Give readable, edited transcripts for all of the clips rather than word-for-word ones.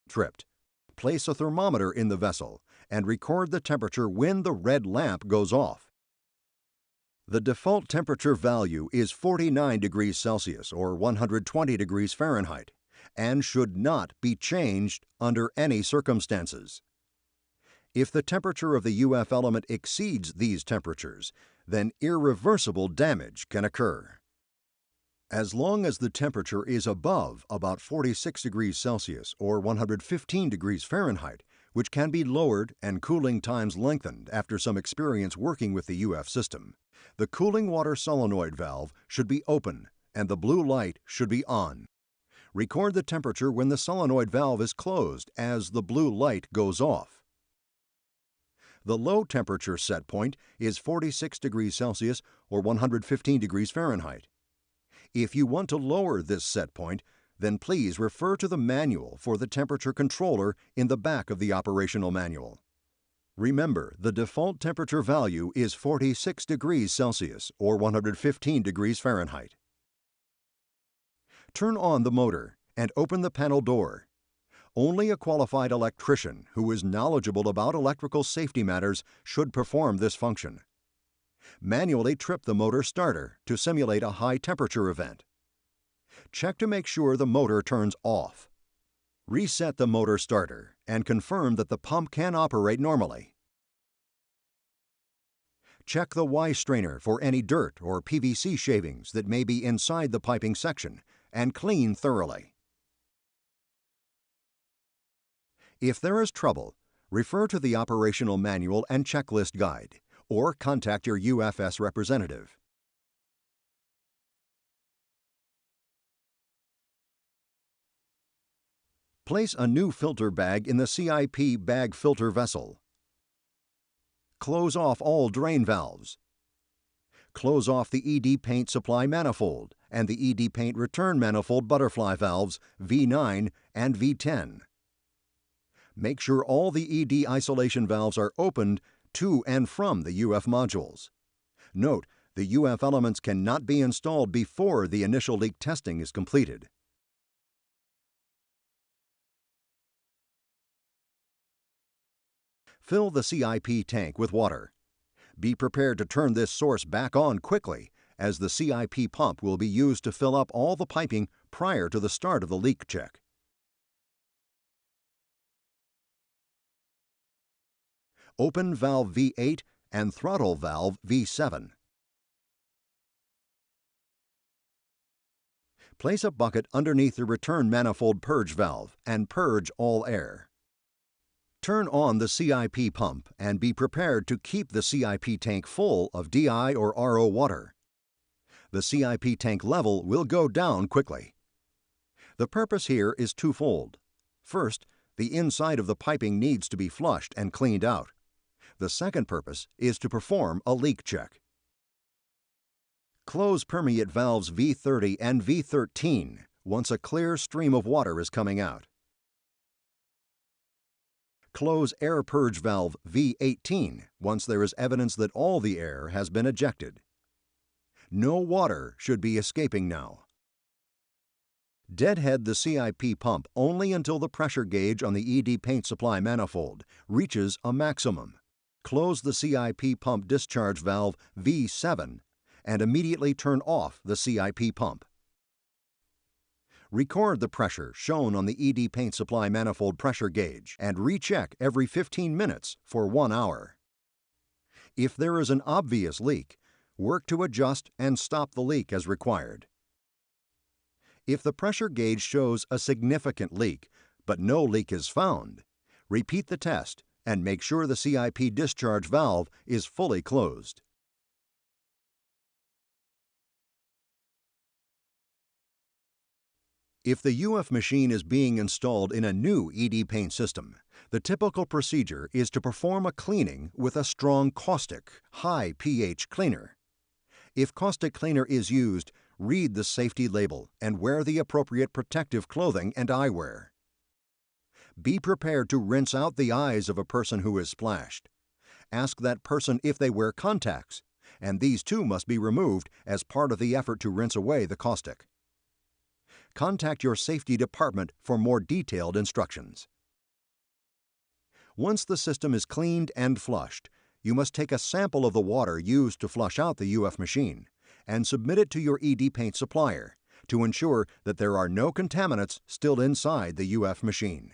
tripped. Place a thermometer in the vessel and record the temperature when the red lamp goes off. The default temperature value is 49 degrees Celsius or 120 degrees Fahrenheit and should not be changed under any circumstances. If the temperature of the UF element exceeds these temperatures, then irreversible damage can occur. As long as the temperature is above about 46 degrees Celsius or 115 degrees Fahrenheit, which can be lowered and cooling times lengthened after some experience working with the UF system, the cooling water solenoid valve should be open and the blue light should be on. Record the temperature when the solenoid valve is closed as the blue light goes off. The low temperature set point is 46 degrees Celsius or 115 degrees Fahrenheit. If you want to lower this set point, then please refer to the manual for the temperature controller in the back of the operational manual. Remember, the default temperature value is 46 degrees Celsius or 115 degrees Fahrenheit. Turn on the motor and open the panel door. Only a qualified electrician who is knowledgeable about electrical safety matters should perform this function. Manually trip the motor starter to simulate a high temperature event. Check to make sure the motor turns off. Reset the motor starter and confirm that the pump can operate normally. Check the Y strainer for any dirt or PVC shavings that may be inside the piping section and clean thoroughly. If there is trouble, refer to the operational manual and checklist guide, or contact your UFS representative. Place a new filter bag in the CIP bag filter vessel. Close off all drain valves. Close off the ED paint supply manifold and the ED paint return manifold butterfly valves V9 and V10. Make sure all the ED isolation valves are opened to and from the UF modules. Note, the UF elements cannot be installed before the initial leak testing is completed. Fill the CIP tank with water. Be prepared to turn this source back on quickly, as the CIP pump will be used to fill up all the piping prior to the start of the leak check. Open valve V8 and throttle valve V7. Place a bucket underneath the return manifold purge valve and purge all air. Turn on the CIP pump and be prepared to keep the CIP tank full of DI or RO water. The CIP tank level will go down quickly. The purpose here is twofold. First, the inside of the piping needs to be flushed and cleaned out. The second purpose is to perform a leak check. Close permeate valves V30 and V13 once a clear stream of water is coming out. Close air purge valve V18 once there is evidence that all the air has been ejected. No water should be escaping now. Deadhead the CIP pump only until the pressure gauge on the ED paint supply manifold reaches a maximum. Close the CIP pump discharge valve V7 and immediately turn off the CIP pump. Record the pressure shown on the ED paint supply manifold pressure gauge and recheck every 15 minutes for 1 hour. If there is an obvious leak, work to adjust and stop the leak as required. If the pressure gauge shows a significant leak, but no leak is found, repeat the test and make sure the CIP discharge valve is fully closed. If the UF machine is being installed in a new ED paint system, the typical procedure is to perform a cleaning with a strong caustic, high pH cleaner. If caustic cleaner is used, read the safety label and wear the appropriate protective clothing and eyewear. Be prepared to rinse out the eyes of a person who is splashed. Ask that person if they wear contacts, and these too must be removed as part of the effort to rinse away the caustic. Contact your safety department for more detailed instructions. Once the system is cleaned and flushed, you must take a sample of the water used to flush out the UF machine and submit it to your ED paint supplier to ensure that there are no contaminants still inside the UF machine.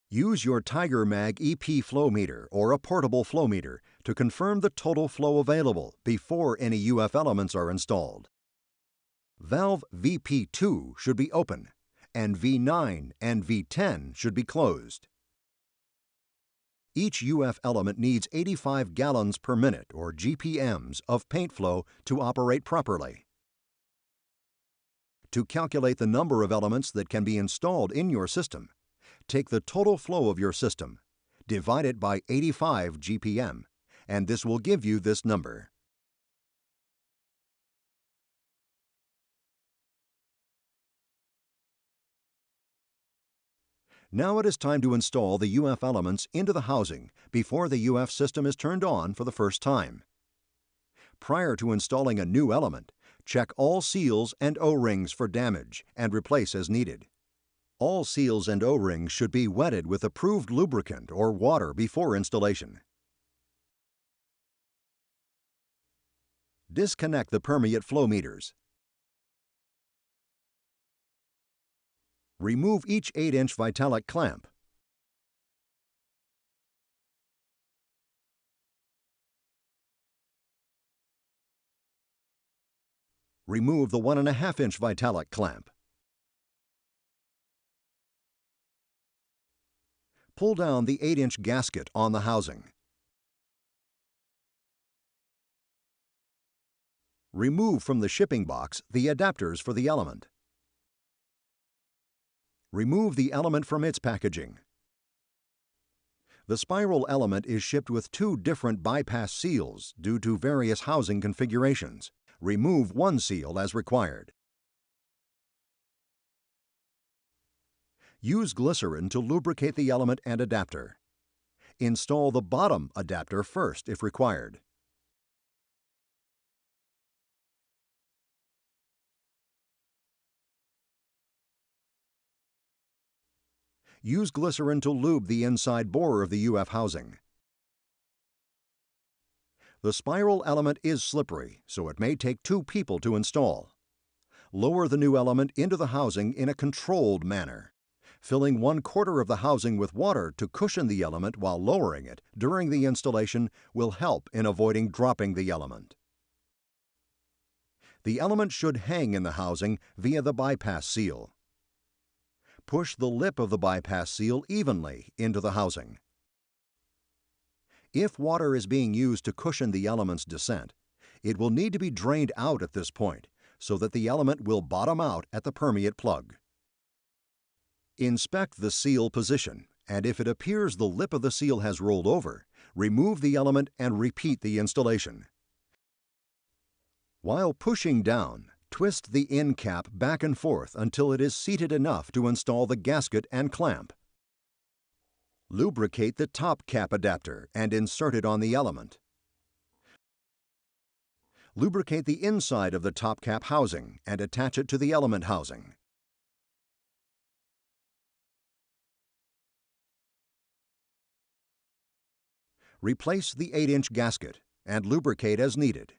Use your Tiger Mag EP flow meter or a portable flow meter to confirm the total flow available before any UF elements are installed. Valve VP2 should be open, and V9 and V10 should be closed. Each UF element needs 85 gallons per minute, or GPMs, of paint flow to operate properly. To calculate the number of elements that can be installed in your system, take the total flow of your system, divide it by 85 GPM, and this will give you this number. Now it is time to install the UF elements into the housing before the UF system is turned on for the first time. Prior to installing a new element, check all seals and O-rings for damage and replace as needed. All seals and O-rings should be wetted with approved lubricant or water before installation. Disconnect the permeate flow meters. Remove each 8-inch Vitalic clamp. Remove the 1.5-inch Vitalic clamp. Pull down the 8-inch gasket on the housing. Remove from the shipping box the adapters for the element. Remove the element from its packaging. The spiral element is shipped with 2 different bypass seals due to various housing configurations. Remove one seal as required. Use glycerin to lubricate the element and adapter. Install the bottom adapter first if required. Use glycerin to lube the inside bore of the UF housing. The spiral element is slippery, so it may take 2 people to install. Lower the new element into the housing in a controlled manner. Filling 1/4 of the housing with water to cushion the element while lowering it during the installation will help in avoiding dropping the element. The element should hang in the housing via the bypass seal. Push the lip of the bypass seal evenly into the housing. If water is being used to cushion the element's descent, it will need to be drained out at this point so that the element will bottom out at the permeate plug. Inspect the seal position, and if it appears the lip of the seal has rolled over, remove the element and repeat the installation. While pushing down, twist the end cap back and forth until it is seated enough to install the gasket and clamp. Lubricate the top cap adapter and insert it on the element. Lubricate the inside of the top cap housing and attach it to the element housing. Replace the 8-inch gasket and lubricate as needed.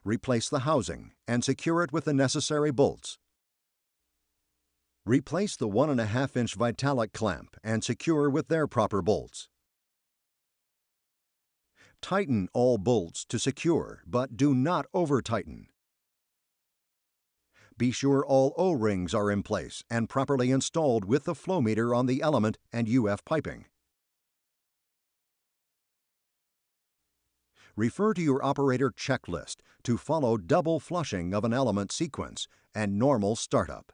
Replace the housing and secure it with the necessary bolts. Replace the 1.5-inch Vitalic clamp and secure with their proper bolts. Tighten all bolts to secure, but do not over-tighten. Be sure all O-rings are in place and properly installed with the flow meter on the element and UF piping. Refer to your operator checklist to follow double flushing of an element sequence and normal startup.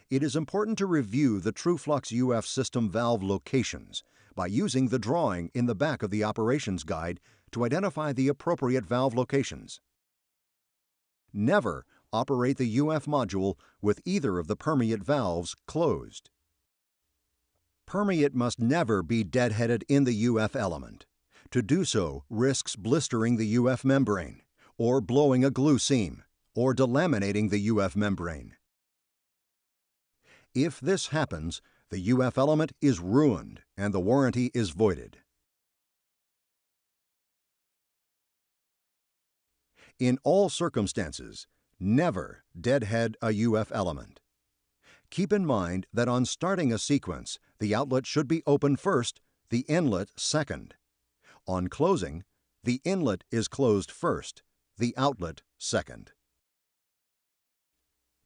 It is important to review the TruFlux UF system valve locations by using the drawing in the back of the operations guide to identify the appropriate valve locations. Never operate the UF module with either of the permeate valves closed. Permeate must never be deadheaded in the UF element. To do so risks blistering the UF membrane, or blowing a glue seam, or delaminating the UF membrane. If this happens, the UF element is ruined and the warranty is voided. In all circumstances, never deadhead a UF element. Keep in mind that on starting a sequence, the outlet should be open first, the inlet second. On closing, the inlet is closed first, the outlet second.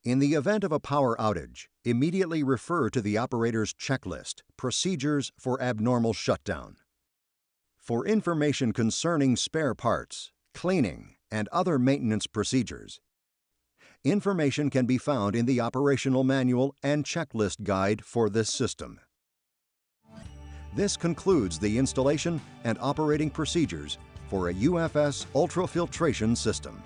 In the event of a power outage, immediately refer to the operator's checklist, Procedures for Abnormal Shutdown. For information concerning spare parts, cleaning, and other maintenance procedures, information can be found in the operational manual and checklist guide for this system. This concludes the installation and operating procedures for a UFS ultrafiltration system.